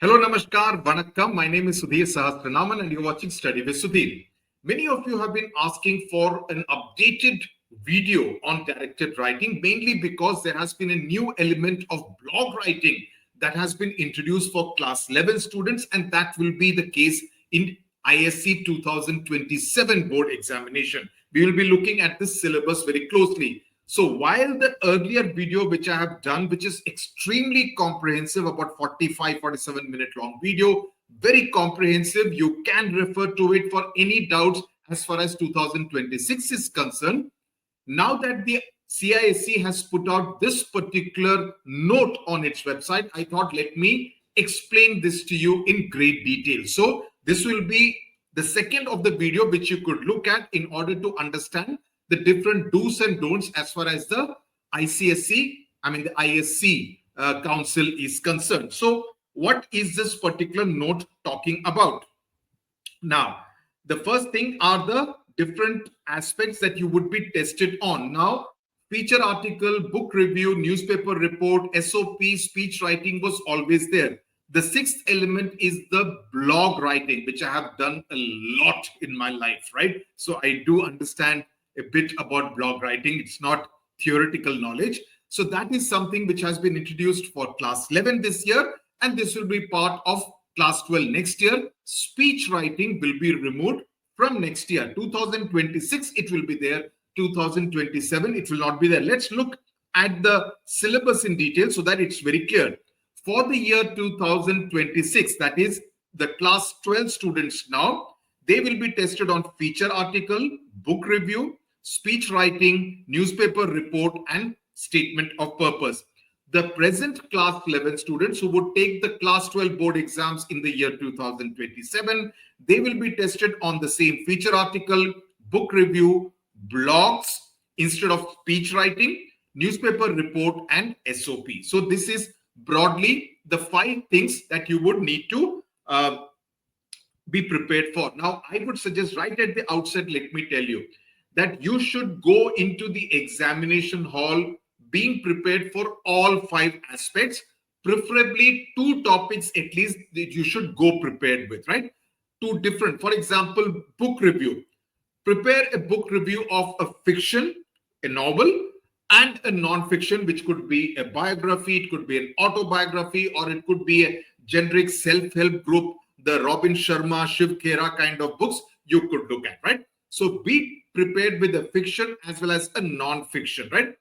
Hello, Namaskar, Vanakkam. My name is Sudhir Sahasranaman and you're watching Study with Sudhir. Many of you have been asking for an updated video on directed writing, mainly because there has been a new element of blog writing that has been introduced for class 11 students, and that will be the case in ISC 2027 board examination. We will be looking at this syllabus very closely. So while the earlier video which I have done, which is extremely comprehensive, about 47 minute long video, very comprehensive, you can refer to it for any doubts as far as 2026 is concerned. Now that the CISE has put out this particular note on its website, I thought let me explain this to you in great detail. So this will be the second of the video which you could look at in order to understand the different do's and don'ts as far as the ICSE, the ISC council is concerned. So what is this particular note talking about? Now, the first thing are the different aspects that you would be tested on. Now, feature article, book review, newspaper report, SOP, speech writing was always there. The sixth element is the blog writing, which I have done a lot in my life, right? So I do understand a bit about blog writing. It's not theoretical knowledge. So that is something which has been introduced for class 11 this year, and this will be part of class 12 next year. Speech writing will be removed from next year. 2026, it will be there. 2027, it will not be there. Let's look at the syllabus in detail so that it's very clear. For the year 2026, that is the class 12 students now, they will be tested on feature article, book review, speech writing, newspaper report, and statement of purpose. The present class 11 students who would take the class 12 board exams in the year 2027, they will be tested on the same feature article, book review, blogs instead of speech writing, newspaper report, and SOP. So this is broadly the 5 things that you would need to be prepared for. Now, I would suggest right at the outset, let me tell you that you should go into the examination hall being prepared for all 5 aspects, preferably 2 topics at least that you should go prepared with, right? 2 different, for example, book review. Prepare a book review of a fiction, a novel, and a non-fiction, which could be a biography, it could be an autobiography, or it could be a generic self-help group, the Robin Sharma, Shiv Khera kind of books you could look at, right? So be prepared with a fiction as well as a non-fiction, right?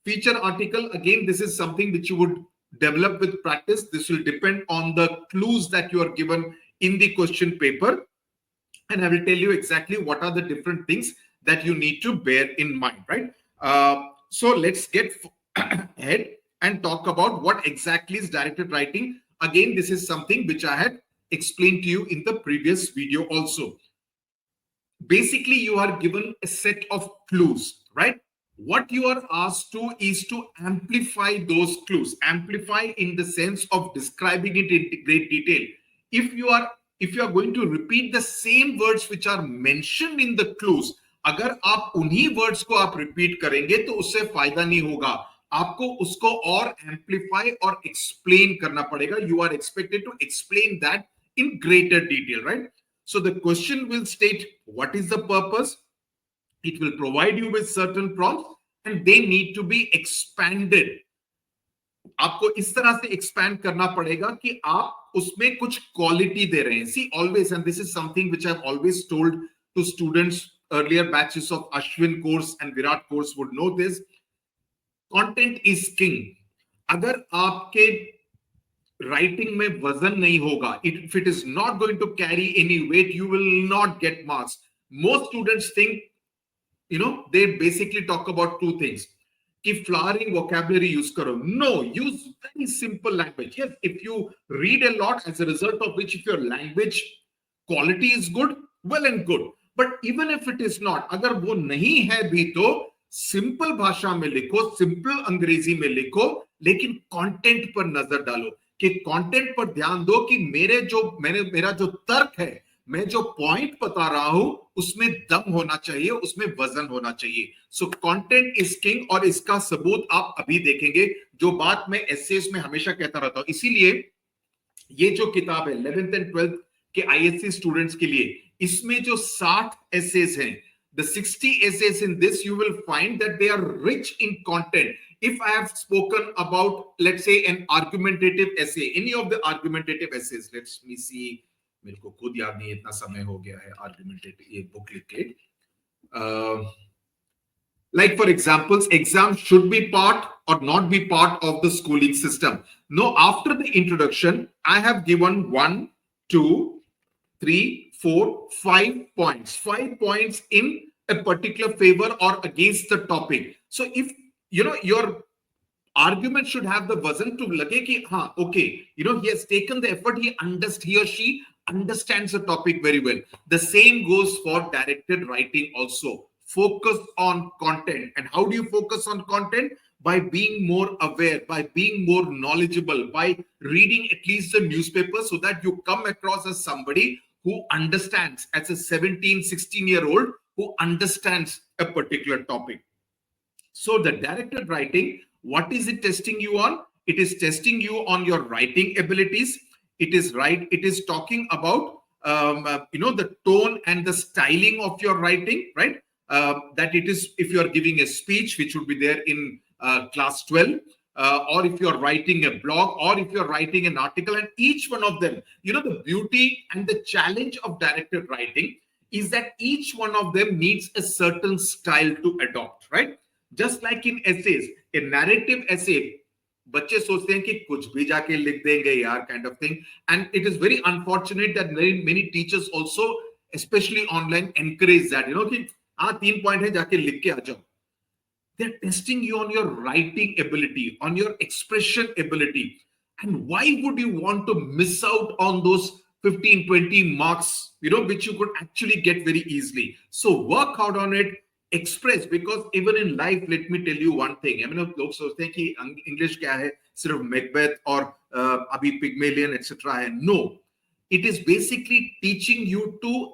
Feature article, again, this is something which you would develop with practice. This will depend on the clues that you are given in the question paper. And I will tell you exactly what are the different things that you need to bear in mind, right? So let's get ahead and talk about what exactly is directed writing. Again, this is something which I had explained to you in the previous video also. Basically, you are given a set of clues, right? What you are asked to is to amplify those clues. Amplify in the sense of describing it in great detail. If you are going to repeat the same words which are mentioned in the clues, अगर आप उन्हीं words को आप repeat करेंगे तो उससे फायदा नहीं होगा. आपको उसको और एम्पलीफाई और एक्सप्लेन करना पड़ेगा. You are expected to explain that in greater detail, right? So the question will state what is the purpose. It will provide you with certain prompts and they need to be expanded. आपको इस तरह से expand करना पड़ेगा कि आप उसमें कुछ quality दे रहे हैं. See, always, and this is something which I've always told to students, earlier batches of Ashwin course and Virat course would know this. Content is king. अगर आपके writing में वजन नहीं होगा, if it is not going to carry any weight, you will not get marks. Most students think, they basically talk about 2 things. If flowering vocabulary use karo. No, use very simple language. Yes, if you read a lot, as a result of which if your language quality is good, well and good. But even if it is not, अगर वो नहीं है भी तो simple भाषा में लिखो, simple अंग्रेजी में लिखो, लेकिन कंटेंट पर नजर डालो कि कंटेंट पर ध्यान दो कि मेरा जो तर्क है, मैं जो पॉइंट बता रहा हूं उसमें दम होना चाहिए, उसमें वजन होना चाहिए. सो कंटेंट इज किंग और इसका सबूत आप अभी देखेंगे, जो बात मैं एसेस में हमेशा कहता रहता हूं. इसीलिए ये जो किताब है 11th and 12th के ISC स्टूडेंट्स के लिए, इसमें जो 60 essays हैं, the 60 essays in this, you will find that they are rich in content. If I have spoken about, let's say, an argumentative essay, any of the argumentative essays, let me see, मेरे को खुद याद नहीं, इतना समय हो गया है argumentative ये book लिख के. Like for examples, exams should be part or not be part of the schooling system. No, after the introduction, I have given 1, 2, 3, 4, 5 points. 5 points in a particular favor or against the topic. So if your argument should have the wazn to lage ki, okay, he has taken the effort, he or she understands the topic very well. The same goes for directed writing also. Focus on content. And how do you focus on content? By being more aware, by being more knowledgeable, by reading at least the newspaper, so that you come across as somebody who understands, as a 17, 16-year-old who understands a particular topic. So the directed writing, what is it testing you on? It is testing you on your writing abilities. It is talking about the tone and the styling of your writing, right? That it is, if you are giving a speech, which would be there in class 12, or if you are writing a blog, or if you are writing an article, and each one of them, the beauty and the challenge of directed writing is that each one of them needs a certain style to adopt, right? Just like in essays, a narrative essay, बच्चे सोचते हैं कि कुछ भी जाके लिख देंगे यार, kind of thing. And it is very unfortunate that many teachers also, especially online, encourage that, कि 3 point है, जाके लिख के आ जाओ. They're testing you on your writing ability, on your expression ability. And why would you want to miss out on those 15, 20 marks, which you could actually get very easily? So work hard on it. Express, because even in life, let me tell you one thing. I mean, लोग सोचते हैं कि English क्या है, सिर्फ Macbeth और अभी Pygmalion etc. है. No, it is basically teaching you to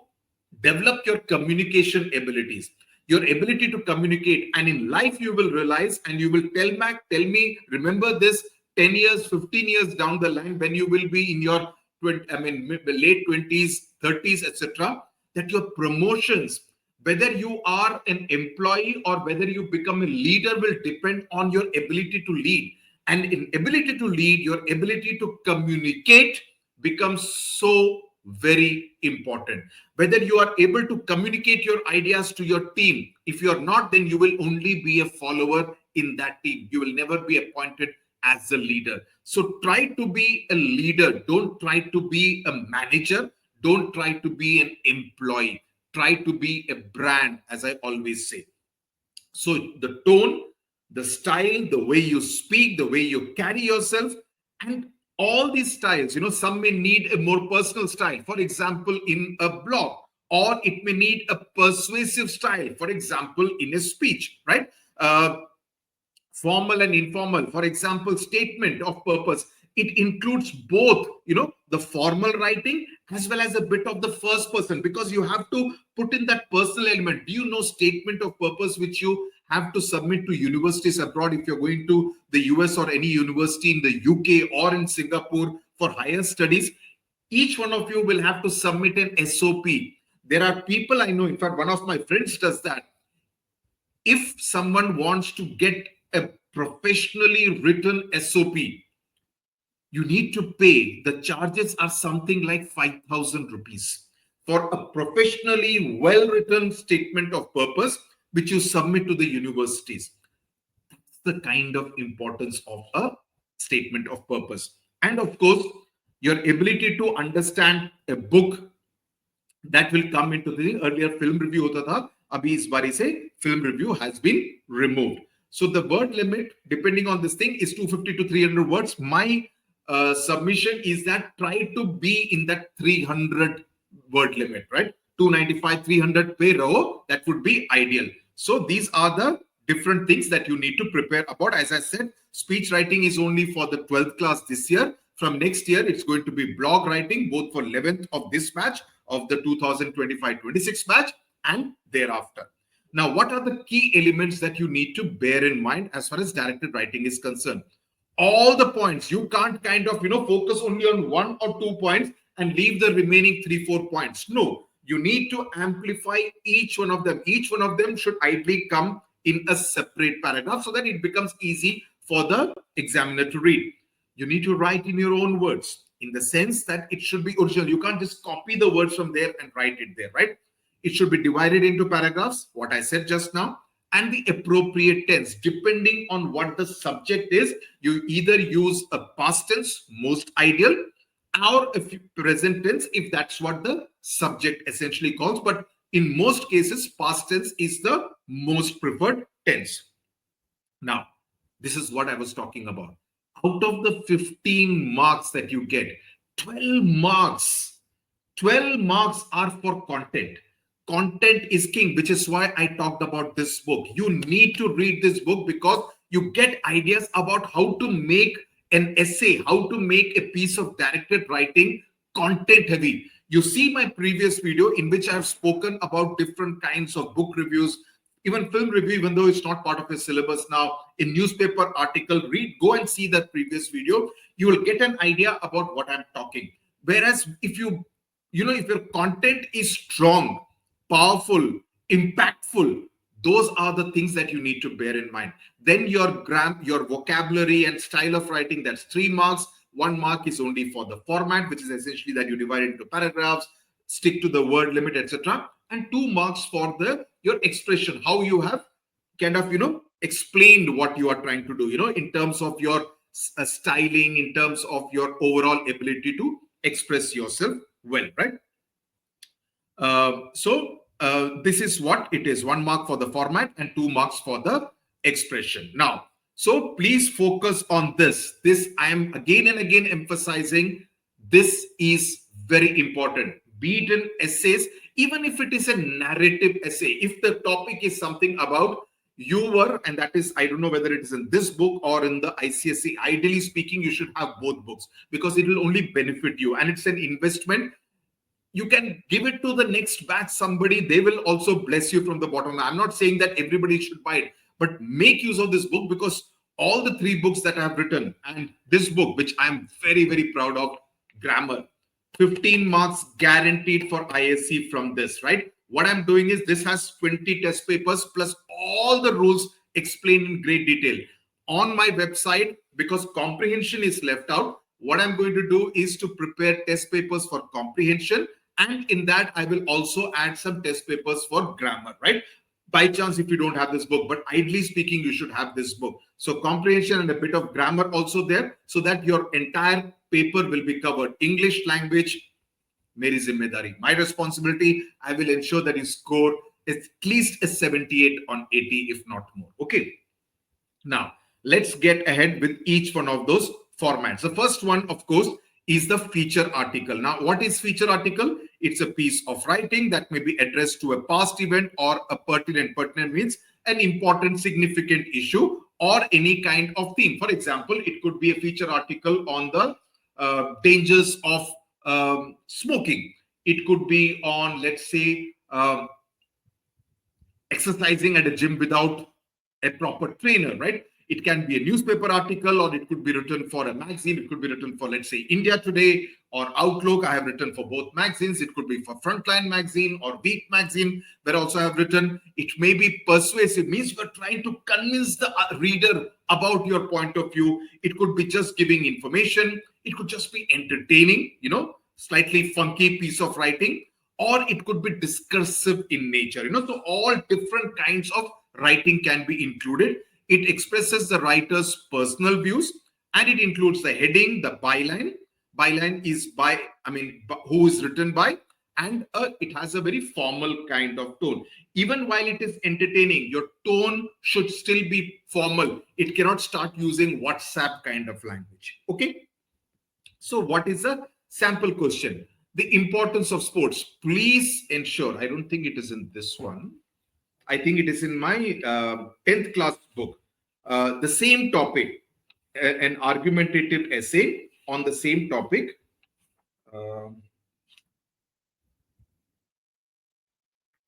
develop your communication abilities, your ability to communicate. And in life, you will realize, and you will tell me, remember this 10 years, 15 years down the line, when you will be in your late 20s, 30s, etc., that your promotions, whether you are an employee or whether you become a leader, will depend on your ability to lead. And in ability to lead, your ability to communicate becomes so very important. Whether you are able to communicate your ideas to your team. If you are not, then you will only be a follower in that team. You will never be appointed as a leader. So try to be a leader. Don't try to be a manager. Don't try to be an employee. Try to be a brand, as I always say. So the tone, the style, the way you speak, the way you carry yourself, and all these styles, some may need a more personal style, for example, in a blog, or it may need a persuasive style, for example, in a speech, right? Formal and informal, for example, statement of purpose. It includes both, the formal writing as well as a bit of the first person, because you have to put in that personal element. Do you know statement of purpose, which you have to submit to universities abroad if you're going to the US or any university in the UK or in Singapore for higher studies? Each one of you will have to submit an SOP. There are people I know, in fact, one of my friends does that. If someone wants to get a professionally written SOP, you need to pay. The charges are something like 5,000 rupees for a professionally well-written statement of purpose, which you submit to the universities. That's the kind of importance of a statement of purpose. And of course, your ability to understand a book, that will come into the earlier film review hota tha. Abhi is bari se film review has been removed. So the word limit, depending on this thing, is 250 to 300 words. My submission is that try to be in that 300 word limit, right? 295, 300 pe raho, that would be ideal. So these are the different things that you need to prepare about. As I said, speech writing is only for the 12th class this year. From next year, it's going to be blog writing, both for 11th of this batch, of the 2025-26 batch, and thereafter. Now, what are the key elements that you need to bear in mind as far as directed writing is concerned? all the points. You can't kind of, focus only on 1 or 2 points and leave the remaining 3, 4 points. No, you need to amplify each one of them. Each one of them should ideally come in a separate paragraph so that it becomes easy for the examiner to read. You need to write in your own words, in the sense that it should be original. You can't just copy the words from there and write it there, right? It should be divided into paragraphs, what I said just now, and the appropriate tense. Depending on what the subject is, you either use a past tense, most ideal, or a present tense, if that's what the subject essentially calls. But in most cases, past tense is the most preferred tense. Now, this is what I was talking about. Out of the 15 marks that you get, 12 marks are for content. Content is king, which is why I talked about this book. You need to read this book because you get ideas about how to make an essay, how to make a piece of directed writing content heavy. You see my previous video in which I've spoken about different kinds of book reviews, even film review, even though it's not part of your syllabus now, in newspaper article, go and see that previous video. You will get an idea about what I'm talking. Whereas if if your content is strong, powerful, impactful, those are the things that you need to bear in mind. Then your vocabulary and style of writing, that's 3 marks. 1 mark is only for the format, which is essentially that you divide it into paragraphs, stick to the word limit, etc. And 2 marks for your expression, how you have kind of explained what you are trying to do, in terms of your styling, in terms of your overall ability to express yourself well, right? This is what it is: 1 mark for the format and 2 marks for the expression. Now, so please focus on this. This I am again and again emphasizing. This is very important. Be it in essays, even if it is a narrative essay, if the topic is something about and that is, I don't know whether it is in this book or in the ICSE. Ideally speaking, you should have both books because it will only benefit you, and it's an investment. You can give it to the next batch, somebody, they will also bless you from the bottom. I'm not saying that everybody should buy it, but make use of this book, because all the 3 books that I have written and this book, which I'm very, very proud of, grammar, 15 marks guaranteed for ISC from this, right? What I'm doing is, this has 20 test papers plus all the rules explained in great detail on my website. Because comprehension is left out, what I'm going to do is to prepare test papers for comprehension, and in that I will also add some test papers for grammar, right? By chance, if you don't have this book, but ideally speaking, you should have this book. So comprehension and a bit of grammar also there, so that your entire paper will be covered. English language, meri zimmedari, my responsibility. I will ensure that you score at least a 78 on 80, if not more. Okay. Now, let's get ahead with each one of those formats. The first one, of course, is the feature article. Now, what is feature article? It's a piece of writing that may be addressed to a past event or a pertinent. Pertinent means an important, significant issue or any kind of theme. For example, it could be a feature article on the dangers of smoking. It could be on, let's say, exercising at a gym without a proper trainer, right? It can be a newspaper article, or it could be written for a magazine. It could be written for, let's say, India Today or Outlook. I have written for both magazines. It could be for Frontline magazine or Week magazine, where also I have written. It may be persuasive, means you're trying to convince the reader about your point of view. It could be just giving information. It could just be entertaining, slightly funky piece of writing, or it could be discursive in nature, so all different kinds of writing can be included. It expresses the writer's personal views, and it includes the heading, the byline. Byline is who is written by, and it has a very formal kind of tone. Even while it is entertaining, your tone should still be formal. It cannot start using WhatsApp kind of language. Okay. So what is a sample question? The importance of sports. Please ensure, I don't think it is in this one. I think it is in my 10th class book. The same topic, an argumentative essay on the same topic.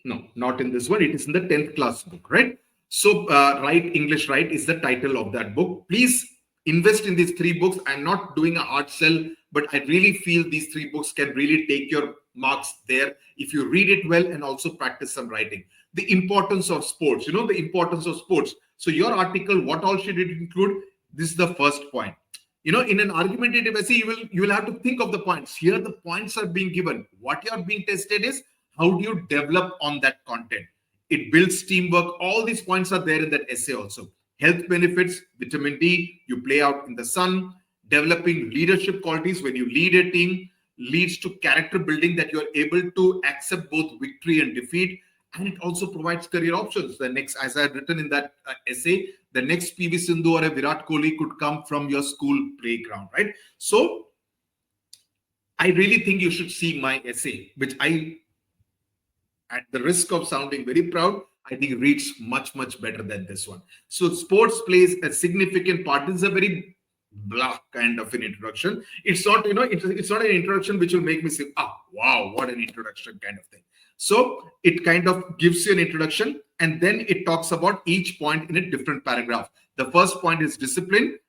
No, not in this one. It is in the 10th class book, right? So, Write English Right is the title of that book. Please invest in these 3 books. I'm not doing a hard sell, but I really feel these 3 books can really take your marks there if you read it well and also practice some writing. The importance of sports, the importance of sports. So your article, what all should it include? This is the first point. In an argumentative essay, you will have to think of the points. Here the points are being given. What you are being tested is how do you develop on that content. It builds teamwork. All these points are there in that essay also. Health benefits, vitamin D, you play out in the sun. Developing leadership qualities, when you lead a team, leads to character building, that you are able to accept both victory and defeat. And it also provides career options. The next, as I had written in that essay, the next PV Sindhu or a Virat Kohli could come from your school playground, right? So I really think you should see my essay, which I, at the risk of sounding very proud, I think reads much, much better than this one. So sports plays a significant part. This is a very blah kind of an introduction. It's not, it's not an introduction which will make me say, wow, what an introduction kind of thing. So it kind of gives you an introduction, and then it talks about each point in a different paragraph. The first point is discipline.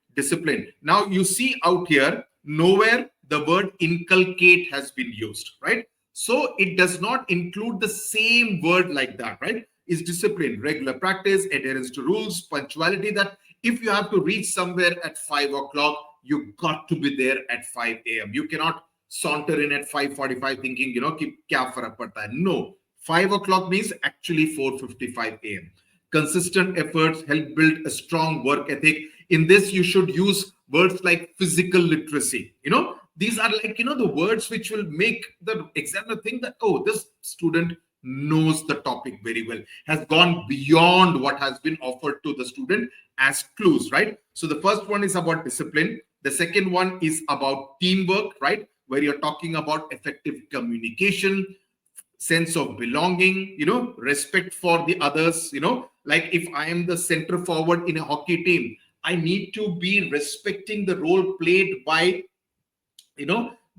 Now you see out here, nowhere the word inculcate has been used, right? So it does not include the same word like that, right? Is discipline, regular practice, adherence to rules, punctuality, that if you have to reach somewhere at 5 o'clock, you got to be there at 5 a.m. You cannot saunter in at 5:45 thinking, kya farak padta hai. No, 5 o'clock means actually 4:55 a.m. Consistent efforts help build a strong work ethic. In this, you should use words like physical literacy. These are like, the words which will make the examiner think that, oh, this student knows the topic very well, has gone beyond what has been offered to the student as clues, right? So the first one is about discipline. The second one is about teamwork, right? Where you're talking about effective communication, sense of belonging, respect for the others, like if I am the center forward in a hockey team, I need to be respecting the role played by,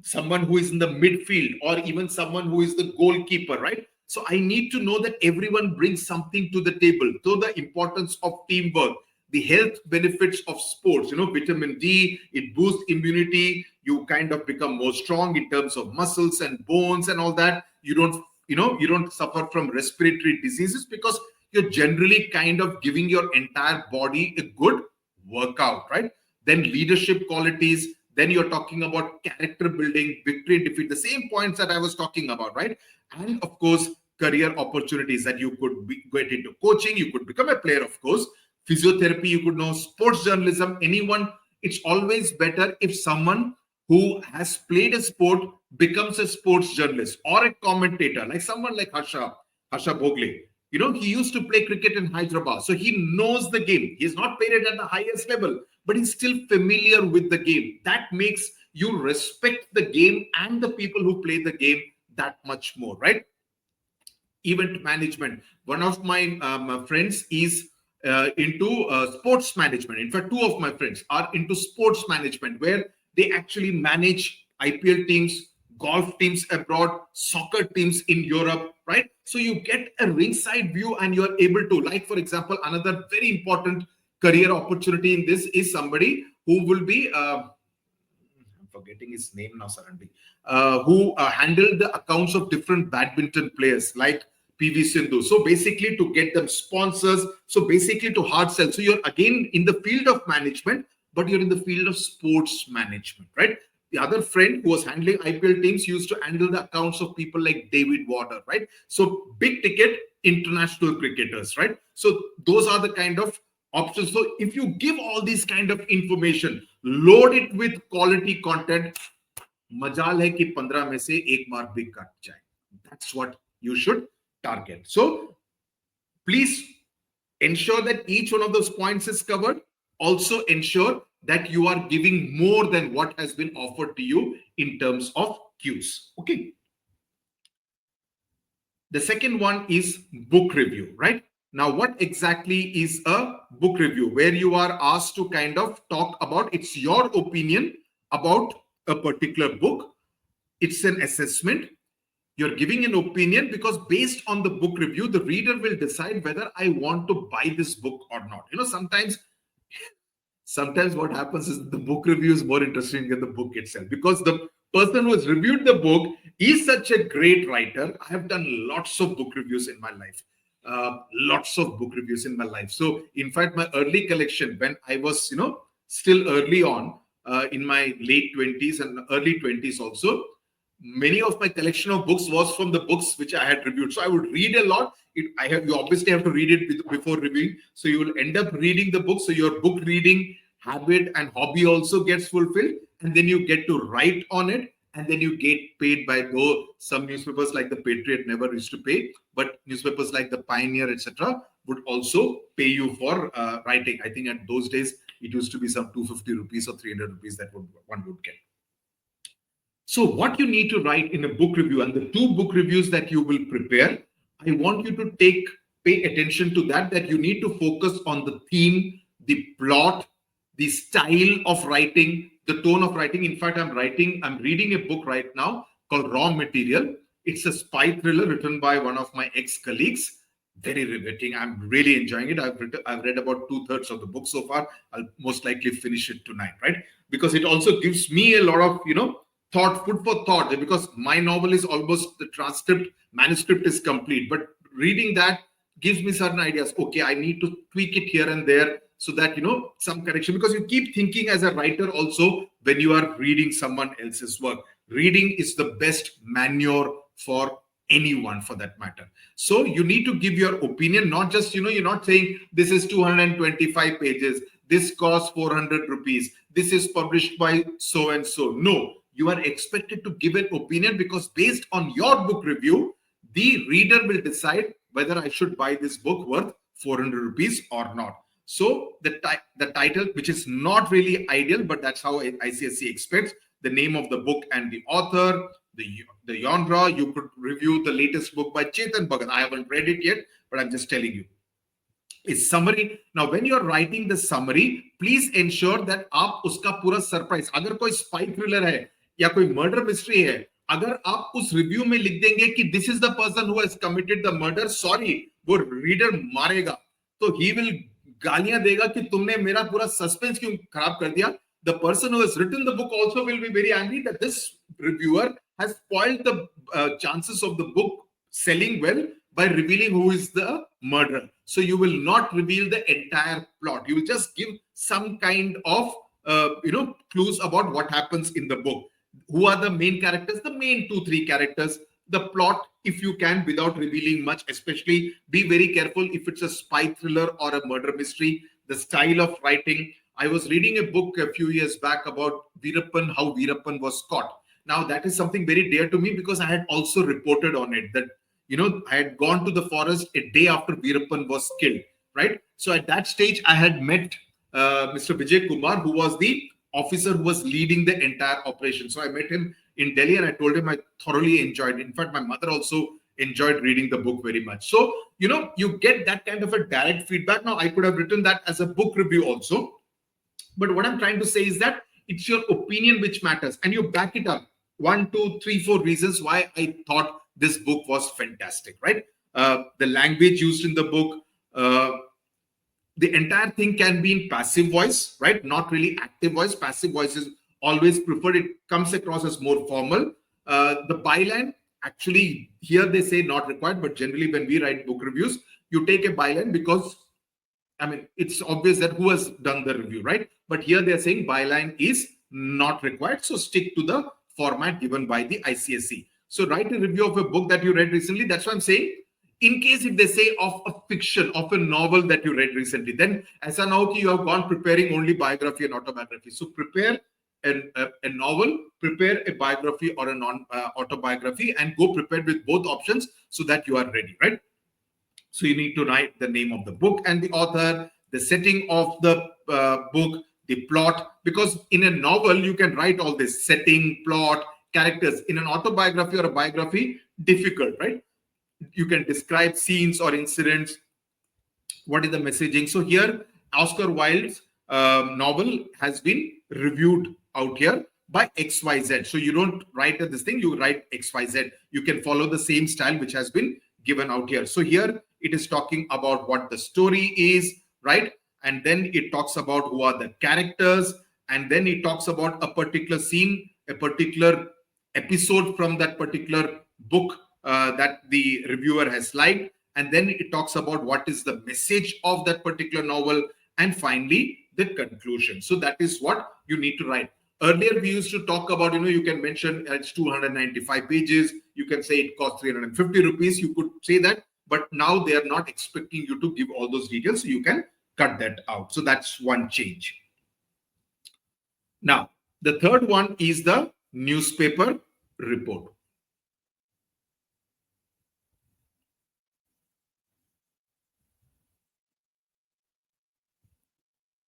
someone who is in the midfield, or even someone who is the goalkeeper, right? So I need to know that everyone brings something to the table. So the importance of teamwork, the health benefits of sports, vitamin D, it boosts immunity. You kind of become more strong in terms of muscles and bones and all that. You don't suffer from respiratory diseases because you're generally kind of giving your entire body a good workout, right? Then leadership qualities. Then you're talking about character building, victory and defeat, the same points that I was talking about, right? And of course, career opportunities, that you could get into coaching, you could become a player, of course, physiotherapy, you could know, sports journalism, anyone. It's always better if someone who has played a sport becomes a sports journalist or a commentator, like someone like Harsha Bhogle. He used to play cricket in Hyderabad, so he knows the game. He's not played it at the highest level, but he's still familiar with the game. That makes you respect the game and the people who play the game that much more, right? Event management. One of my friends is into sports management. In fact, 2 of my friends are into sports management, where they actually manage IPL teams, golf teams abroad, soccer teams in Europe, right? So you get a ringside view, and you're able to, like, for example, another very important career opportunity in this is somebody who will be, I'm forgetting his name now suddenly, who handled the accounts of different badminton players like PV Sindhu. So basically to get them sponsors, so basically to hard sell. So you're again in the field of management, but you're in the field of sports management, right? The other friend who was handling IPL teams used to handle the accounts of people like David Warner, right? So big ticket international cricketers, right? So those are the kind of options. So if you give all these kind of information, load it with quality content, majal hai ki 15 mein se ek mark bhi kat jaye. That's what you should target. So please ensure that each one of those points is covered. Also ensure that you are giving more than what has been offered to you in terms of cues. Okay. The second one is book review, right? Now, what exactly is a book review? Where you are asked to kind of talk about, it's your opinion about a particular book. It's an assessment. You're giving an opinion because based on the book review, the reader will decide whether I want to buy this book or not. Sometimes sometimes what happens is the book review is more interesting than the book itself, because the person who has reviewed the book is such a great writer. I have done lots of book reviews in my life. Lots of book reviews in my life. So, in fact, my early collection, when I was, still early on in my late 20s and early 20s also, many of my collection of books was from the books which I had reviewed. So I would read a lot. You obviously have to read it before reviewing. So you will end up reading the book. So your book reading habit and hobby also gets fulfilled. And then you get to write on it. And then you get paid by, though some newspapers like the Patriot never used to pay, but newspapers like the Pioneer, etc., would also pay you for writing. I think at those days, it used to be some 250 rupees or 300 rupees that one would get. So what you need to write in a book review, and the 2 book reviews that you will prepare, I want you to pay attention to that you need to focus on the theme, the plot, the style of writing, the tone of writing. In fact, I'm reading a book right now called Raw Material. It's a spy thriller written by one of my ex-colleagues. Very riveting. I'm really enjoying it. I've read about 2/3 of the book so far. I'll most likely finish it tonight, right? Because it also gives me a lot of, food for thought, because my novel is almost the manuscript is complete, but reading that gives me certain ideas. Okay, I need to tweak it here and there so that, some correction, because you keep thinking as a writer also when you are reading someone else's work. Reading is the best manure for anyone, for that matter. So you need to give your opinion, not just, you're not saying this is 225 pages, this costs 400 rupees, this is published by so and so. No, you are expected to give an opinion, because based on your book review, the reader will decide whether I should buy this book worth 400 rupees or not. So the title, which is not really ideal, but that's how ICSE expects, the name of the book and the author, the genre. You could review the latest book by Chetan Bhagat. I haven't read it yet, but I'm just telling you. Is summary. Now, when you're writing the summary, please ensure that आप उसका पूरा surprise, अगर कोई spy thriller है या कोई murder mystery है, अगर आप उस review में लिख देंगे कि this is the person who has committed the murder, sorry, वो reader मारेगा, तो he will गालियां देगा कि तुमने मेरा पूरा suspense क्यों खराब कर दिया. The person who has written the book also will be very angry that this reviewer has spoiled the chances of the book selling well by revealing who is the murderer. So you will not reveal the entire plot. You will just give some kind of clues about what happens in the book. Who are the main characters? The main 2-3 characters. The plot, if you can, without revealing much. Especially be very careful if it's a spy thriller or a murder mystery. The style of writing. I was reading a book a few years back about Veerappan, how Veerappan was caught. Now that is something very dear to me, because I had also reported on it that I had gone to the forest a day after Veerappan was killed, right? So at that stage, I had met Mr. Vijay Kumar, who was the officer who was leading the entire operation. So I met him in Delhi and I told him I thoroughly enjoyed it. In fact, my mother also enjoyed reading the book very much. So, you get that kind of a direct feedback. Now, I could have written that as a book review also. But what I'm trying to say is that it's your opinion which matters, and you back it up. 1, 2, 3, 4 reasons why I thought this book was fantastic, right? The language used in the book, the entire thing can be in passive voice, right? Not really active voice. Passive voice is always preferred. It comes across as more formal. The byline, actually, here they say not required, but generally when we write book reviews, you take a byline because, it's obvious that who has done the review, right? But here they're saying byline is not required. So stick to the format given by the ICSE. So write a review of a book that you read recently. That's what I'm saying. In case if they say of a fiction, of a novel that you read recently, then as I know you have gone preparing only biography and autobiography. So prepare a novel, prepare a biography or a non-autobiography, and go prepared with both options so that you are ready, right? So you need to write the name of the book and the author, the setting of the book, the plot, because in a novel, you can write all this setting, plot, characters. In an autobiography or a biography, difficult, right? You can describe scenes or incidents. What is the messaging? So here, Oscar Wilde's novel has been reviewed out here by XYZ. So you don't write this thing, you write XYZ. You can follow the same style which has been given out here. So here it is talking about what the story is, right? and then it talks about who are the characters, and then it talks about a particular scene, a particular episode from that particular book that the reviewer has liked, and then it talks about what is the message of that particular novel, and finally the conclusion. So that is what you need to write. Earlier we used to talk about, you can mention it's 295 pages, you can say it costs 350 rupees, you could say that, but now they are not expecting you to give all those details, so you can cut that out. So that's one change. Now the third one is the newspaper report.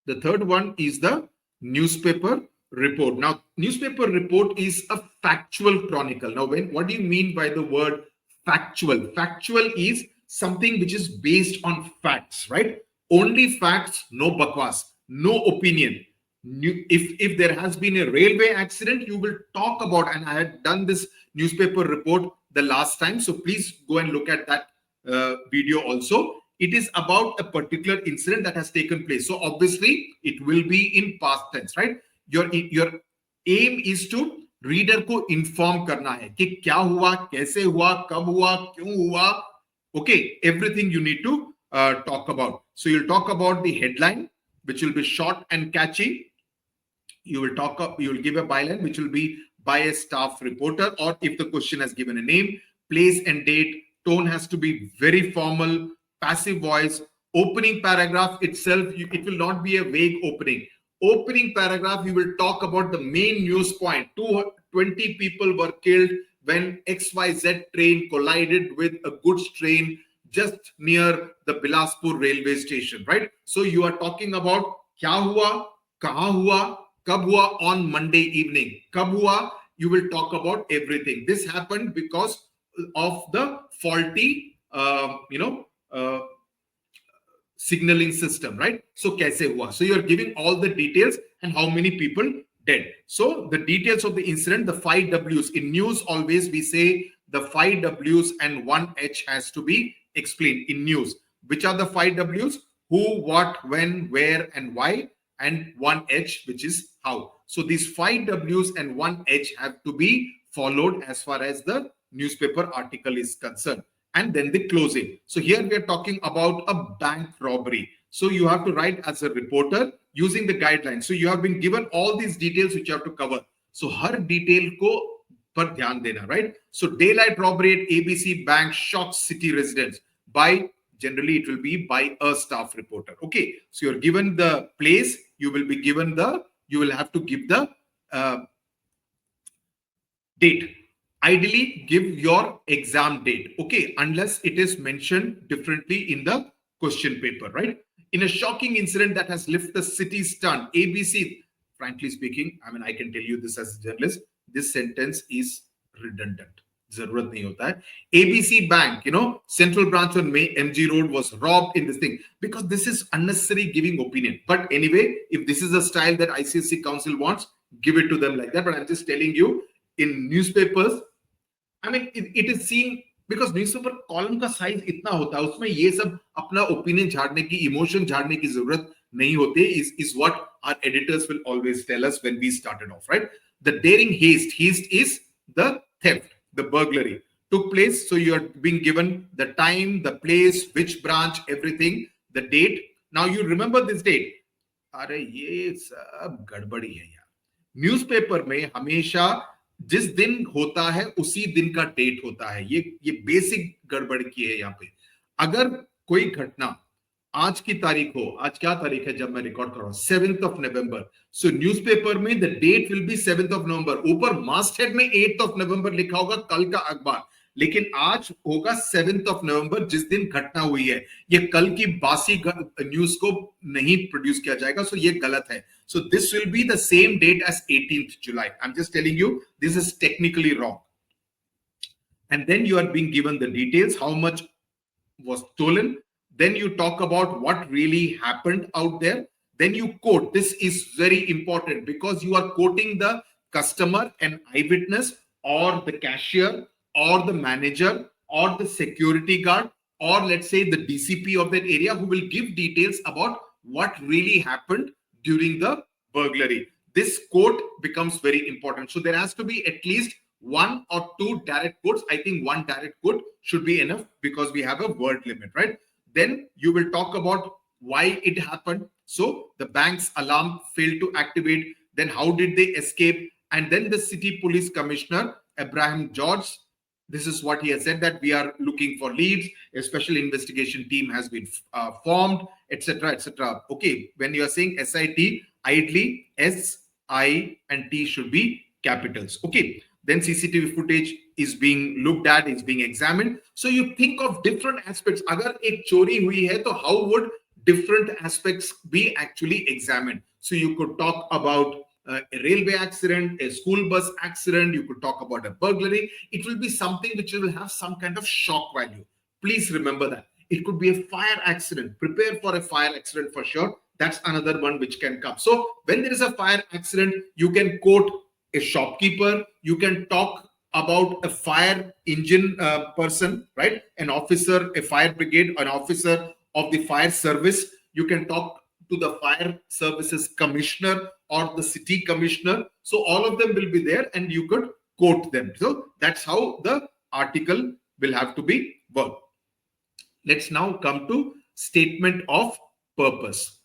The third one is the newspaper report. Now, newspaper report is a factual chronicle. Now, what do you mean by the word factual? Factual is something which is based on facts, right? Only facts, no bakwas, no opinion. If there has been a railway accident, you will talk about, and I had done this newspaper report the last time, so please go and look at that video also. It is about a particular incident that has taken place. So obviously it will be in past tense, right? Your aim is to reader को inform करना है कि क्या हुआ, कैसे हुआ, कब हुआ, क्यों हुआ. Okay, everything you need to talk about. So you'll talk about the headline, which will be short and catchy. You will give a byline, which will be by a staff reporter, or if the question has given a name, place and date. Tone has to be very formal. Passive voice. Opening paragraph itself, it will not be a vague opening. Opening paragraph, you will talk about the main news point. 20 people were killed when XYZ train collided with a goods train just near the Bilaspur railway station, right? So you are talking about kya hua, kahan hua, kab hua on Monday evening. Kab hua, you will talk about everything. This happened because of the faulty, signaling system, right? So kaise hua? So you're giving all the details and how many people dead. So the details of the incident, the 5 W's. In news, always we say the 5 W's and 1 H has to be explained in news. Which are the 5 W's? Who, what, when, where, and why, and 1 H, which is how. So these 5 W's and 1 H have to be followed as far as the newspaper article is concerned. And then the closing. So here we are talking about a bank robbery. So you have to write as a reporter using the guidelines. So you have been given all these details which you have to cover. So har detail ko par dhyan dena, right? So daylight robbery at ABC Bank shocks city residents by, generally it will be by a staff reporter. Okay. So you're given the place, you will have to give the date. Ideally, give your exam date, okay, unless it is mentioned differently in the question paper, right? In a shocking incident that has left the city stunned, ABC, frankly speaking, I mean, I can tell you this as a journalist, this sentence is redundant. Zarurat nahi hota hai. ABC Bank, central branch on MG Road was robbed in this thing, because this is unnecessary giving opinion. But anyway, if this is a style that ICSE Council wants, give it to them like that. But I'm just telling you, in newspapers, I mean, it is seen because newspaper column का size इतना होता है, उसमें ये सब अपना opinion झाड़ने की, emotion झाड़ने की जरूरत नहीं होते, is what our editors will always tell us when we started off, right? The daring haste is the theft, the burglary took place. So you are being given the time, the place, which branch, everything, the date. Now you remember this date. अरे ये सब गड़बड़ी है यार. Newspaper में हमेशा जिस दिन होता है उसी दिन का डेट होता है. ये बेसिक गड़बड़ की है यहाँ पे. अगर कोई घटना आज की तारीख हो, आज क्या तारीख है जब मैं रिकॉर्ड कर रहा हूं, 7th of November. So newspaper में the date will be 7th of November. ऊपर मास्ट हेड में 8th of November लिखा होगा, कल का अखबार, लेकिन आज होगा 7th of November, जिस दिन घटना हुई है. ये कल की बासी न्यूज को नहीं प्रोड्यूस किया जाएगा, सो ये गलत है. So this will be the same date as 18th July. I'm just telling you, this is technically wrong. And then you are being given the details, how much was stolen. Then you talk about what really happened out there. Then you quote. This is very important because you are quoting the customer, an eyewitness, or the cashier, or the manager, or the security guard, or let's say the DCP of that area, who will give details about what really happened during the burglary. This quote becomes very important. So there has to be at least one or two direct quotes. I think one direct quote should be enough because we have a word limit, right? Then you will talk about why it happened. So the bank's alarm failed to activate. Then how did they escape? And then the city police commissioner, Abraham George, this is what he has said, that we are looking for leads. A special investigation team has been formed, etc., etc. Okay, when you are saying SIT, idly S, I, and T should be capitals. Okay, then CCTV footage is being looked at, is being examined. So you think of different aspects. Agar ek chori hui hai, to how would different aspects be actually examined? So you could talk about a railway accident, a school bus accident, you could talk about a burglary. It will be something which will have some kind of shock value. Please remember that. It could be a fire accident. Prepare for a fire accident for sure. That's another one which can come. So when there is a fire accident, you can quote a shopkeeper, you can talk about a fire engine person, right? An officer, a fire brigade, an officer of the fire service. You can talk to the fire services commissioner or the city commissioner. So all of them will be there and you could quote them. So that's how the article will have to be worked. Let's now come to statement of purpose.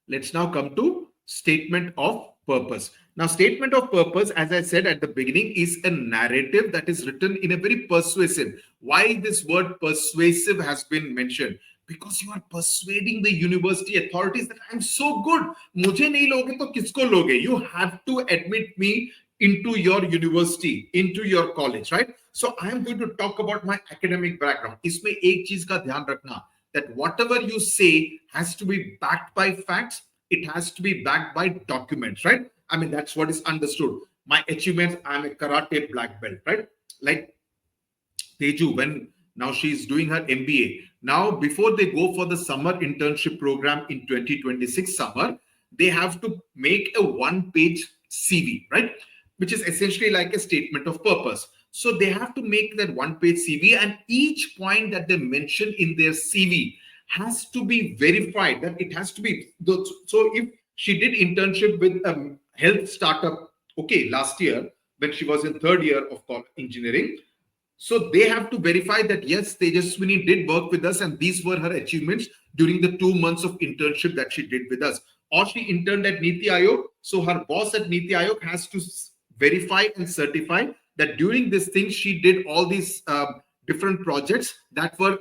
Let's now come to statement of purpose. Now, statement of purpose, as I said at the beginning, is a narrative that is written in a very persuasive. Why this word persuasive has been mentioned? Because you are persuading the university authorities that I'm so good. Mujhe nahi loge to kisko loge? You have to admit me into your university, into your college, right? So I am going to talk about my academic background. Isme ek cheez ka dhyan rakhna, that whatever you say has to be backed by facts. It has to be backed by documents, right? I mean, that's what is understood. My achievements, I'm a karate black belt, right? Like Teju, when now she's doing her MBA. Now, before they go for the summer internship program in 2026 summer, they have to make a one-page CV, right? Which is essentially like a statement of purpose. So they have to make that one-page CV, and each point that they mention in their CV has to be verified, that it has to be. So if she did internship with a health startup, okay, last year when she was in third year of engineering, so they have to verify that yes, Tejaswini did work with us and these were her achievements during the 2 months of internship that she did with us. Or she interned at Niti Aayog, so her boss at Niti Aayog has to verify and certify that during this thing she did all these different projects that were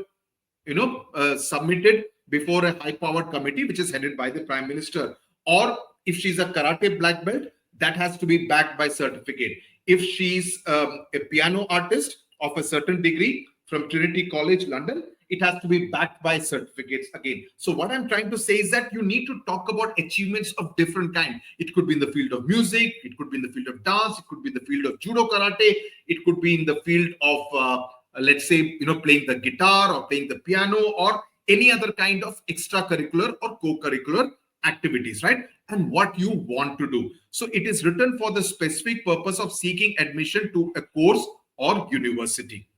submitted before a high-powered committee which is headed by the Prime Minister. Or if she's a karate black belt, that has to be backed by certificate. If she's a piano artist of a certain degree from Trinity College, London, it has to be backed by certificates again. So what I'm trying to say is that you need to talk about achievements of different kind. It could be in the field of music, it could be in the field of dance, it could be in the field of judo karate, it could be in the field of let's say playing the guitar or playing the piano or any other kind of extracurricular or co-curricular activities, right? And what you want to do. So it is written for the specific purpose of seeking admission to a course or university.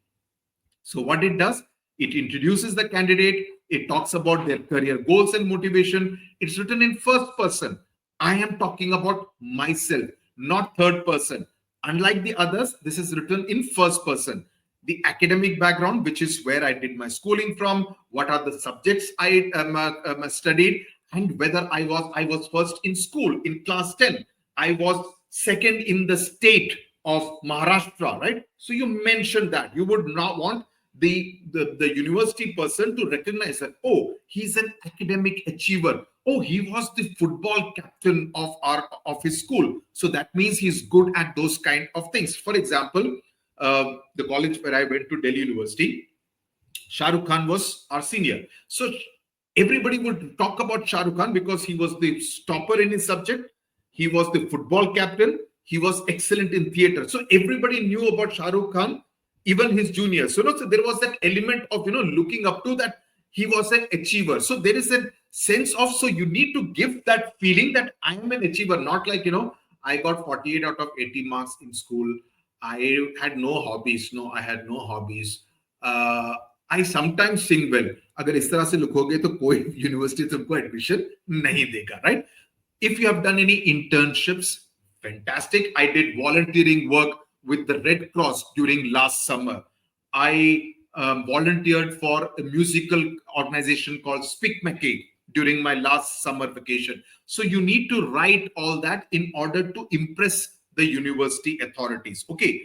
So what it does, it introduces the candidate, it talks about their career goals and motivation. It's written in first person. I am talking about myself, not third person. Unlike the others, this is written in first person. The academic background, which is where I did my schooling from, what are the subjects I studied, and whether I was first in school in class 10. I was second in the state of Maharashtra, right? So you mentioned that. You would not want the university person to recognize that, oh, he's an academic achiever. Oh, he was the football captain of his school. So that means he's good at those kind of things. For example, the college where I went to, Delhi University, Shah Rukh Khan was our senior. So everybody would talk about Shah Rukh Khan because he was the topper in his subject. He was the football captain. He was excellent in theater. So everybody knew about Shah Rukh Khan, even his juniors. So there was that element of, looking up to that he was an achiever. So there is a sense of, so you need to give that feeling that I am an achiever, not like, I got 48 out of 80 marks in school. I had no hobbies. No, I had no hobbies. I sometimes sing well. अगर इस तरह से लिखोगे तो कोई university तुमको admission नहीं देगा, right? If you have done any internships, fantastic. I did volunteering work with the Red Cross during last summer. I volunteered for a musical organization called Speak McKay during my last summer vacation. So you need to write all that in order to impress the university authorities. Okay.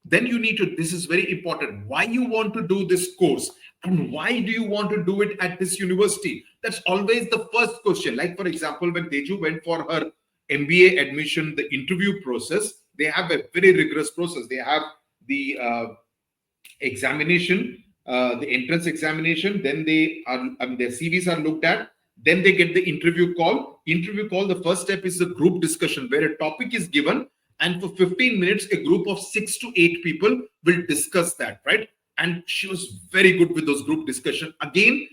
Then you need to, this is very important, why you want to do this course and why do you want to do it at this university? That's always the first question. Like, for example, when Teju went for her MBA admission, the interview process, they have a very rigorous process. They have the examination, the entrance examination, then they are, their CVs are looked at, then they get the interview call. Interview call, the first step is the group discussion where a topic is given, and for 15 minutes, a group of 6 to 8 people will discuss that, right? And she was very good with those group discussion. Again,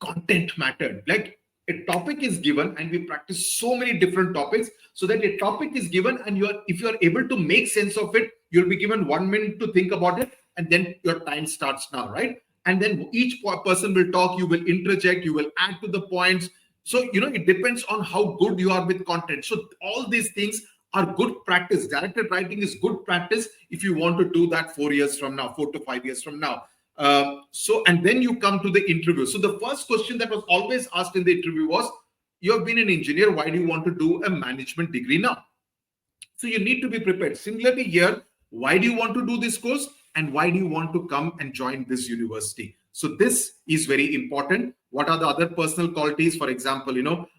content mattered. Like, a topic is given and we practice so many different topics, so that a topic is given and if you are able to make sense of it, you'll be given 1 minute to think about it, and then your time starts now, right? And then each person will talk, you will interject, you will add to the points. So, it depends on how good you are with content. So all these things are good practice. Directed writing is good practice if you want to do that 4 years from now, 4 to 5 years from now. And then you come to the interview. So the first question that was always asked in the interview was, you have been an engineer, why do you want to do a management degree now? So you need to be prepared. Similarly here, why do you want to do this course and why do you want to come and join this university? So this is very important. What are the other personal qualities? For example,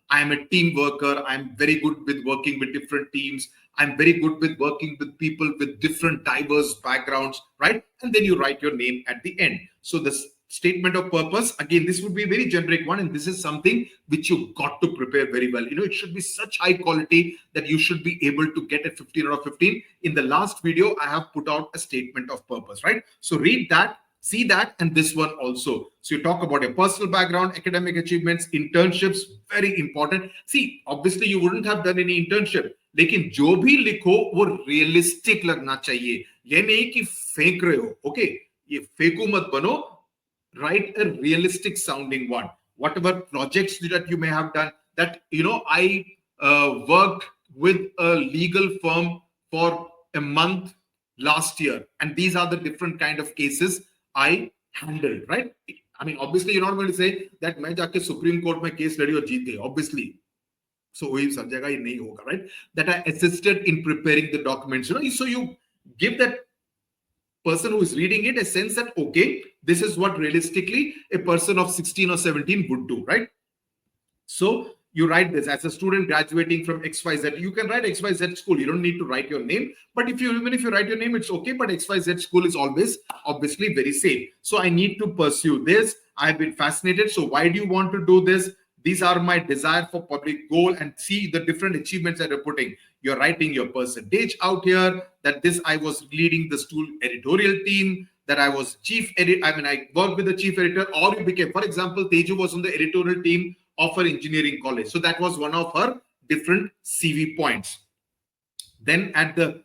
I am a team worker. I'm very good with working with different teams. I'm very good with working with people with different diverse backgrounds, right? And then you write your name at the end. So this statement of purpose, again, this would be a very generic one, and this is something which you got to prepare very well. It should be such high quality that you should be able to get a 15 out of 15. In the last video, I have put out a statement of purpose, right? So read that, see that, and this one also. So you talk about your personal background, academic achievements, internships, very important. See, obviously you wouldn't have done any internship, लेकिन जो भी लिखो वो realistic लगना चाहिए. ये नहीं कि फेंक रहे हो, okay? ये फेंकू मत बनो. Write a realistic sounding one. Whatever projects that you may have done, that, I worked with a legal firm for a month last year, and these are the different kind of cases I handled, right? I mean, obviously, you're not going to say that मैं जाके Supreme Court में case लड़ी और जीत गई, obviously. So वही सब जगह ये नहीं होगा, right? That I assisted in preparing the documents, so you give that person who is reading it a sense that, okay, this is what realistically a person of 16 or 17 would do, right? So you write this as a student graduating from XYZ. You can write XYZ school. You don't need to write your name. But even if you write your name, it's okay. But XYZ school is always obviously very safe. So I need to pursue this. I've been fascinated. So why do you want to do this? These are my desire for public goal, and see the different achievements that you're putting. You're writing your percentage out here, that this, I was leading the school editorial team, that I was chief editor. I mean, I worked with the chief editor, or you became, for example, Teju was on the editorial team of her engineering college. So that was one of her different CV points. Then at the,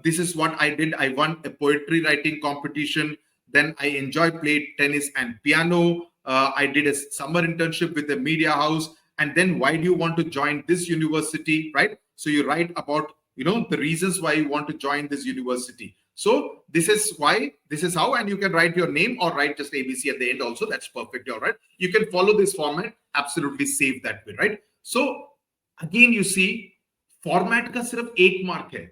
this is what I did. I won a poetry writing competition. Then I played tennis and piano. I did a summer internship with a media house. And then why do you want to join this university, right? So you write about, the reasons why you want to join this university. So this is why, this is how, and you can write your name or write just ABC at the end also. That's perfect, all right? You can follow this format, absolutely safe that way, right? So again, you see, format ka sirf 1 mark hai.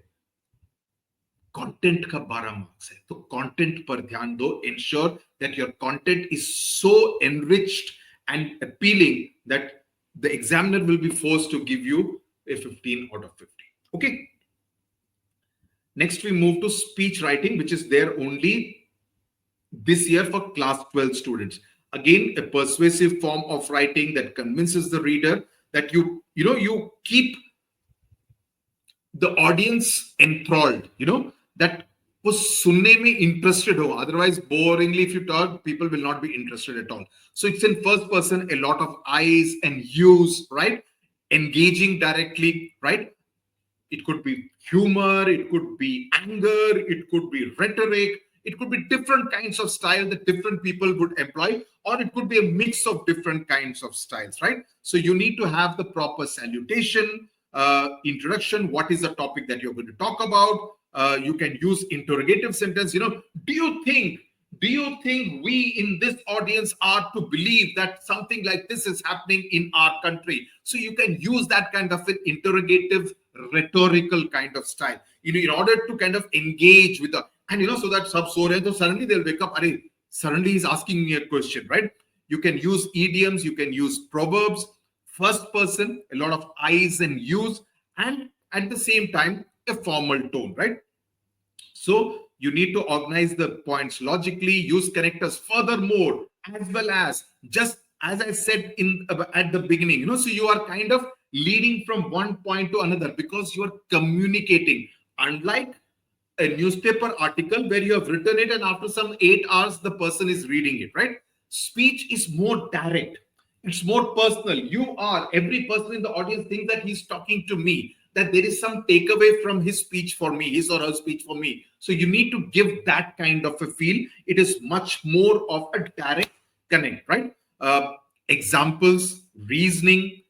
Content ka 12 marks hai. So content par dhyan do. Ensure that your content is so enriched and appealing that the examiner will be forced to give you a 15 out of 50. Okay. Next, we move to speech writing, which is there only this year for class 12 students. Again, a persuasive form of writing that convinces the reader, that you keep the audience enthralled, that was sunne mein interested ho. Otherwise, boringly, if you talk, people will not be interested at all. So it's in first person, a lot of I's and U's, right? Engaging directly, right? It could be humor, it could be anger, it could be rhetoric, It could be different kinds of style that different people would employ, or it could be a mix of different kinds of styles, right? So you need to have the proper salutation, introduction, what is the topic that you're going to talk about. You can use interrogative sentence, do you think we in this audience are to believe that something like this is happening in our country? So you can use that kind of an interrogative rhetorical kind of style, in order to kind of engage with the, and so that so suddenly they'll wake up, Arey, suddenly he's asking me a question, right? You can use idioms, you can use proverbs, first person, a lot of I's and U's, and at the same time a formal tone, right? So you need to organize the points logically, use connectors furthermore, as well as, just as I said at the beginning, so you are kind of leading from one point to another because you are communicating. Unlike a newspaper article where you have written it and after some 8 hours the person is reading it, right? Speech is more direct, it's more personal. Every person in the audience thinks that he's talking to me, that there is some takeaway from his speech for me, his or her speech for me. So you need to give that kind of a feel. It is much more of a direct connect, right? Examples, reasoning,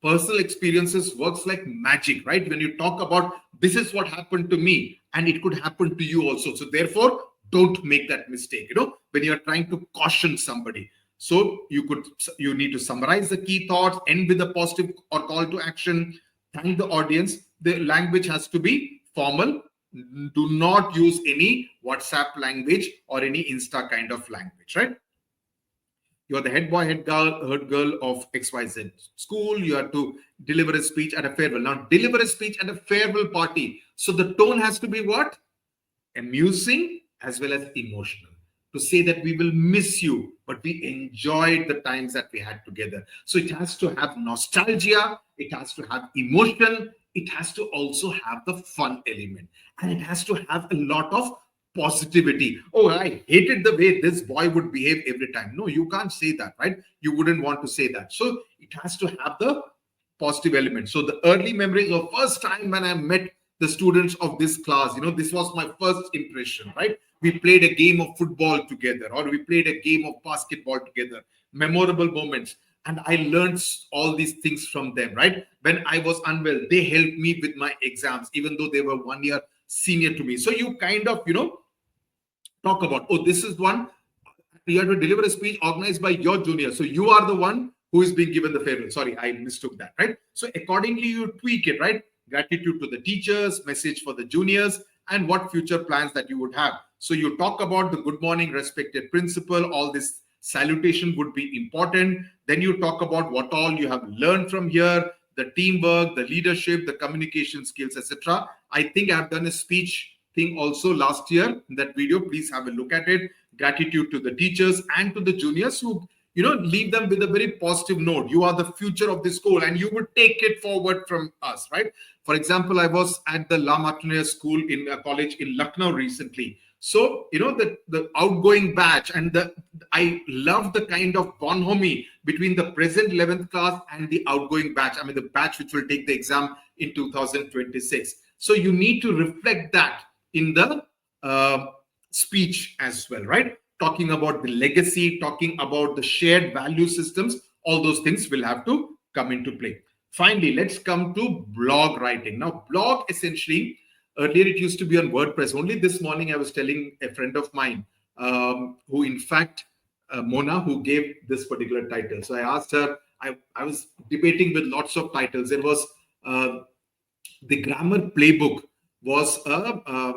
personal experiences works like magic, right? When you talk about this is what happened to me and it could happen to you also. So therefore, don't make that mistake, when you're trying to caution somebody. So you need to summarize the key thoughts, end with a positive or call to action, thank the audience. The language has to be formal. Do not use any WhatsApp language or any Insta kind of language, right? You're the head boy, head girl of XYZ school. You have to deliver a speech at a farewell. Now, deliver a speech at a farewell party. So the tone has to be what? Amusing as well as emotional. To say that we will miss you, but we enjoyed the times that we had together. So it has to have nostalgia. It has to have emotion. It has to also have the fun element. And it has to have a lot of positivity. Oh, I hated the way this boy would behave every time. No, you can't say that, right? You wouldn't want to say that. So it has to have the positive element. So the early memories of first time when I met the students of this class, this was my first impression, right? We played a game of football together, or we played a game of basketball together. Memorable moments. And I learned all these things from them, right? When I was unwell, they helped me with my exams, even though they were 1 year senior to me. So you kind of, talk about, oh, this is one, you have to deliver a speech organized by your junior. So you are the one who is being given the farewell. Sorry, I mistook that, right? So accordingly, you tweak it, right? Gratitude to the teachers, message for the juniors, and what future plans that you would have. So you talk about the good morning, respected principal, all this salutation would be important. Then you talk about what all you have learned from here, the teamwork, the leadership, the communication skills, etc. I think I've done a speech thing also last year in that video. Please have a look at it. Gratitude to the teachers and to the juniors who, leave them with a very positive note. You are the future of this school and you would take it forward from us, right? For example, I was at the La Martiniere school in a college in Lucknow recently. So, the outgoing batch and I love the kind of bonhomie between the present 11th class and the outgoing batch. I mean, the batch which will take the exam in 2026. So you need to reflect that in the speech as well, right? Talking about the legacy, talking about the shared value systems, all those things will have to come into play. Finally, let's come to blog writing. Now, blog essentially, earlier it used to be on WordPress. Only this morning I was telling a friend of mine who in fact, Mona, who gave this particular title. So I asked her, I was debating with lots of titles. There was the grammar playbook was a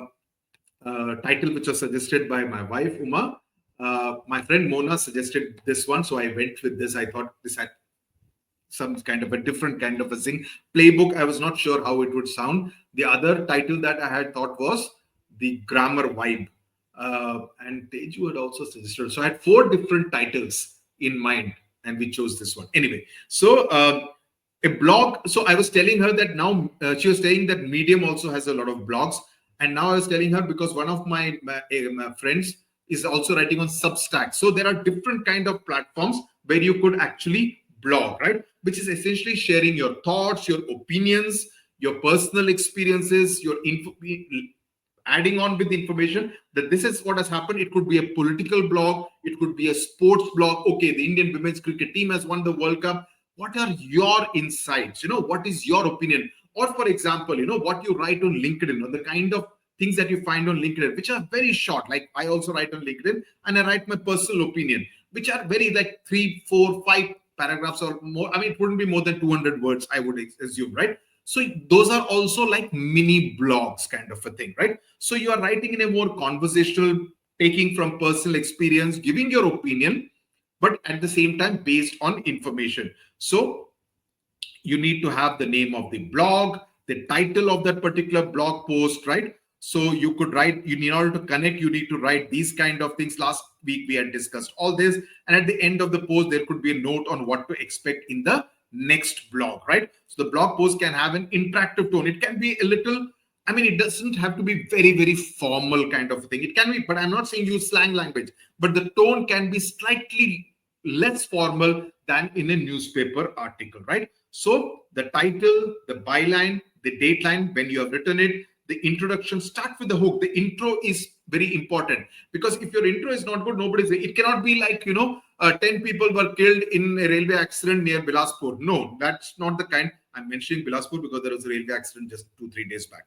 title which was suggested by my wife, Uma. My friend Mona suggested this one. So I went with this. I thought this had some kind of a different kind of a thing. Playbook, I was not sure how it would sound. The other title that I had thought was the grammar vibe. And Teju had also suggested. So I had 4 different titles in mind and we chose this one. Anyway, so a blog. So I was telling her that now she was saying that Medium also has a lot of blogs. And now I was telling her because one of my friends is also writing on Substack. So there are different kind of platforms where you could actually blog, right? Which is essentially sharing your thoughts, your opinions, your personal experiences, your info, adding on with the information that this is what has happened. It could be a political blog, it could be a sports blog. Okay, the Indian women's cricket team has won the World Cup. What are your insights? What is your opinion? Or for example, what you write on LinkedIn, or the kind of things that you find on LinkedIn, which are very short. Like I also write on LinkedIn and I write my personal opinion, which are very like 3, 4, 5 paragraphs or more. I mean, it wouldn't be more than 200 words, I would assume, right? So those are also like mini blogs kind of a thing, right? So you are writing in a more conversational, taking from personal experience, giving your opinion, but at the same time based on information. So you need to have the name of the blog, the title of that particular blog post, right? So you could write, in order to connect, you need to write these kind of things. Last week we had discussed all this. And at the end of the post, there could be a note on what to expect in the next blog, right? So the blog post can have an interactive tone. It can be a little, I mean, it doesn't have to be very, very formal kind of thing. It can be, but I'm not saying use slang language, but the tone can be slightly less formal than in a newspaper article, right? So the title, the byline, the dateline, when you have written it, the introduction, start with the hook. The intro is very important, because if your intro is not good, nobody's, it cannot be like, 10 people were killed in a railway accident near Bilaspur. No, that's not the kind. I'm mentioning Bilaspur because there was a railway accident just 2-3 days back.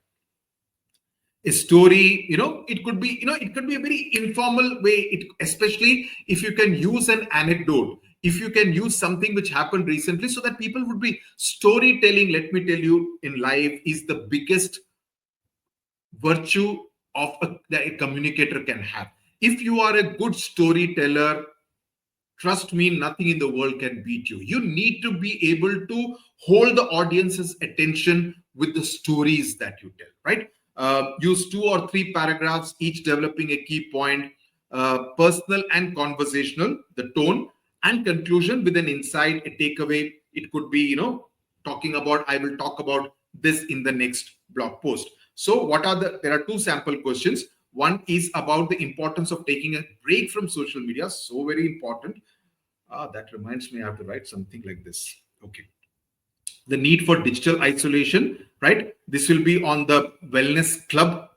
A story, it could be, it could be a very informal way, especially if you can use an anecdote, if you can use something which happened recently, so that people would be storytelling. Let me tell you, in life is the biggest virtue of that a communicator can have. If you are a good storyteller, trust me, nothing in the world can beat you. You need to be able to hold the audience's attention with the stories that you tell, right? Use 2 or 3 paragraphs, each developing a key point, personal and conversational, the tone, and conclusion with an insight, a takeaway. It could be, talking about, I will talk about this in the next blog post. So there are 2 sample questions. One is about the importance of taking a break from social media. So very important. That reminds me, I have to write something like this. Okay. The need for digital isolation, right? This will be on the Wellness Club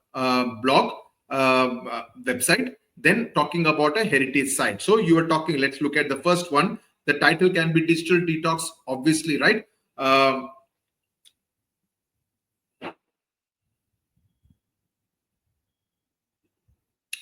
blog website. Then talking about a heritage site. So you are talking, let's look at the first one. The title can be digital detox, obviously, right?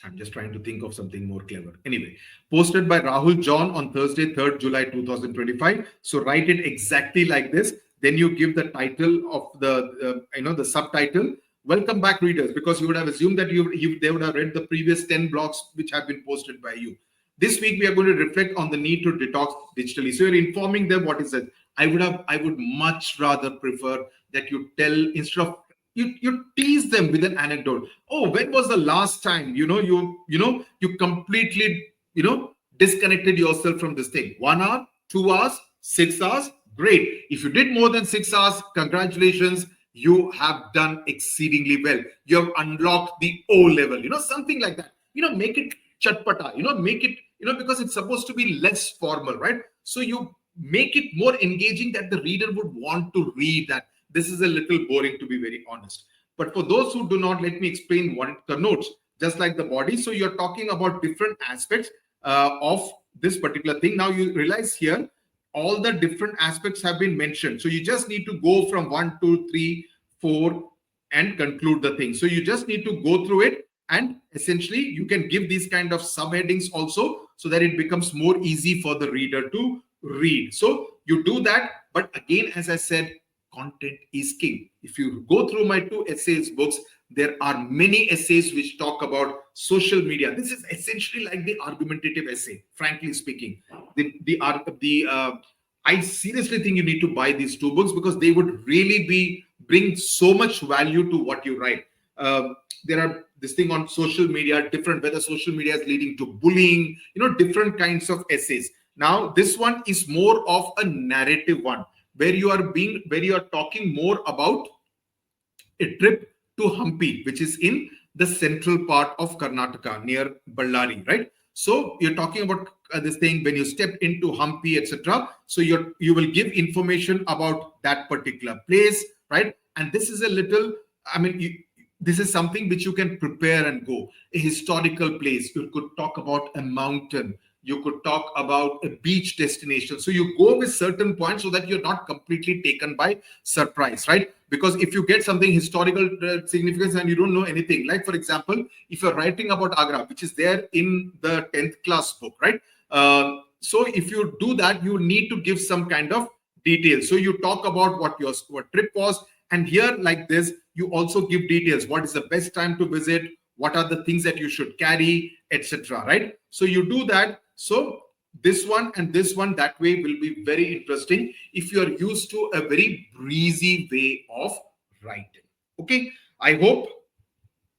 I'm just trying to think of something more clever. Anyway, posted by Rahul John on Thursday, 3rd July 2025. So write it exactly like this. Then you give the title of the subtitle. Welcome back, readers, because you would have assumed that they would have read the previous 10 blogs which have been posted by you. This week we are going to reflect on the need to detox digitally. So you're informing them what is it. I would much rather prefer that you tell, instead of you tease them with an anecdote. Oh, when was the last time you completely disconnected yourself from this thing? 1 hour, 2 hours, 6 hours? Great. If you did more than 6 hours, congratulations. You have done exceedingly well. You have unlocked the O level, something like that. Make it chatpata, make it, because it's supposed to be less formal, right? So you make it more engaging that the reader would want to read that. This is a little boring, to be very honest. But for those who do not, let me explain what it connotes, just like the body. So you're talking about different aspects of this particular thing. Now you realize here, all the different aspects have been mentioned. So you just need to go from 1, 2, 3, 4 and conclude the thing. So you just need to go through it, and essentially you can give these kind of subheadings also, so that it becomes more easy for the reader to read. So you do that. But again, as I said, content is king. If you go through my 2 essays books, there are many essays which talk about social media. This is essentially like the argumentative essay, frankly speaking. I seriously think you need to buy these 2 books, because they would really bring so much value to what you write. There are this thing on social media, whether social media is leading to bullying, different kinds of essays. Now, this one is more of a narrative one, where you are talking more about a trip to Hampi, which is in the central part of Karnataka near Ballari, right? So you're talking about this thing when you step into Hampi, etc. So you will give information about that particular place, right? And this is a little, this is something which you can prepare and go. A historical place, you could talk about a mountain, you could talk about a beach destination. So you go with certain points so that you're not completely taken by surprise, right? Because if you get something historical significance and you don't know anything, like for example, if you're writing about Agra, which is there in the 10th class book, right? So if you do that, you need to give some kind of details. So you talk about what your trip was, and here like this, you also give details. What is the best time to visit? What are the things that you should carry, etc. Right? So you do that. So this one and this one, that way will be very interesting if you are used to a very breezy way of writing. Okay, I hope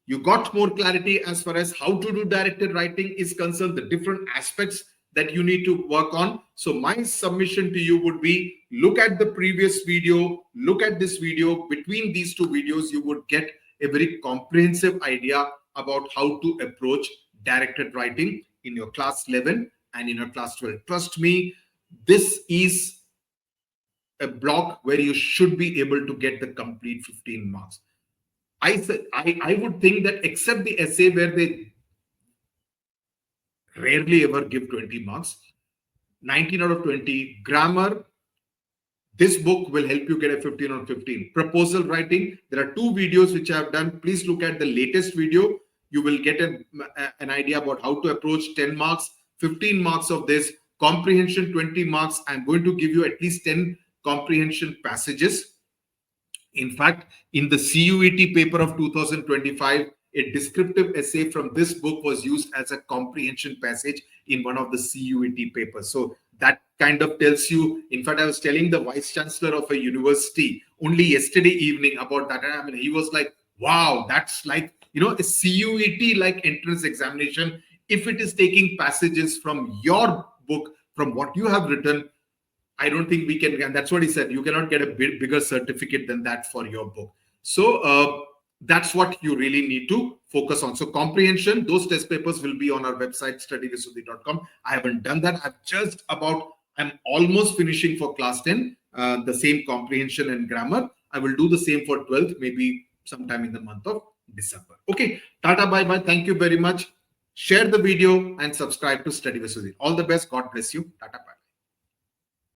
you got more clarity as far as how to do directed writing is concerned, the different aspects that you need to work on. So my submission to you would be, look at the previous video, look at this video. Between these two videos, you would get a very comprehensive idea about how to approach directed writing in your class 11 and in your class 12. Trust me, this is a block where you should be able to get the complete 15 marks. I would think that except the essay where they rarely ever give 20 marks, 19 out of 20. Grammar, this book will help you get a 15 on 15. Proposal writing, there are 2 videos which I have done. Please look at the latest video. You will get an idea about how to approach 10 marks, 15 marks of this. Comprehension, 20 marks. I'm going to give you at least 10 comprehension passages. In fact, in the CUET paper of 2025, a descriptive essay from this book was used as a comprehension passage in one of the CUET papers. So that kind of tells you. In fact, I was telling the vice chancellor of a university only yesterday evening about that. I mean, he was like, wow, that's like, you know, a CUET like entrance examination. If it is taking passages from your book, from what you have written, I don't think we can, and that's what he said, you cannot get a bigger certificate than that for your book. So that's what you really need to focus on. So comprehension, those test papers will be on our website, studywithsudhir.com. I haven't done that. I'm almost finishing for class 10, the same comprehension and grammar. I will do the same for 12th, maybe sometime in the month of December. Okay, tata, bye-bye. Thank you very much. Share the video and subscribe to Study with Sudhir. All the best. God bless you. Tata, bye.